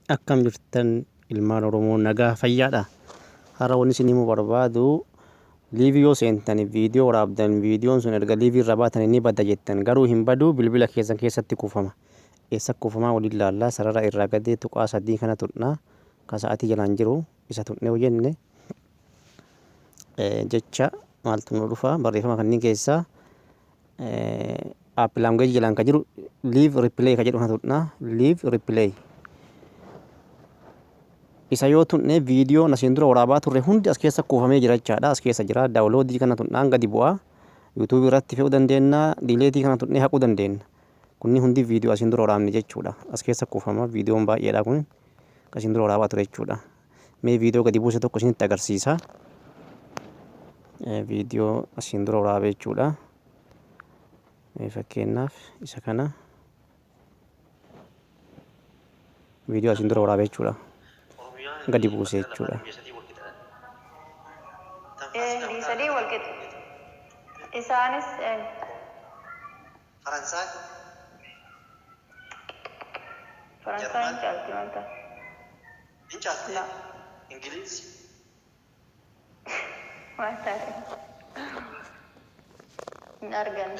Akkam jirtan ilmaan Oromoo nagaa fayyaadha. Har'a wanni isin himuu barbaadu livii yoo seentanii viidiyoo waraabdan viidiyoon sun erga livii irra baatanii ni badda jettan garuu hin badu bilbila keessan keessatti kuufama. Eessa kuufamaa waliin ilaallaa sarara irraa gadee tuqaa sadii kana tuqnaa ka sa'aatii jalaan jiru isa tuqnee yoo jenne jecha maaltu nu dhufa barreeffama kanneen keessaa app language jalaan ka jiru live replay ka jedhu kana tuqnaa live replay. Isa yoo tuqne viidiyoon asiin dura waraabaa turre hundi as keessa kuufamee jira jechaadha. As keessa jira. Daawuloodii kana tuqnaan gadi bu'aa. Yuutub irratti fe'uu dandeenya. Diileetii kana tuqnee haquu dandeenya. Kunni hundi viidiyoo asiin dura waraabne jechuudha. As keessa kuufama. Viidiyoon baay'eedha kun. Asiin dura waraabaa ture jechuudha. Mee viidiyoo gadi buuse tokko isinitti agarsiisa. Viidiyoo asiin dura waraabee jechuudha. Fakkeenyaaf isa kana. Viidiyoo asiin dura waraabee jechuudha. Gadi buuse jechuudha. Sadii wal qixa. Isaanis Faransaan caalti maanta. Hin caalti. Ingilizi. Maanta. Hin argan.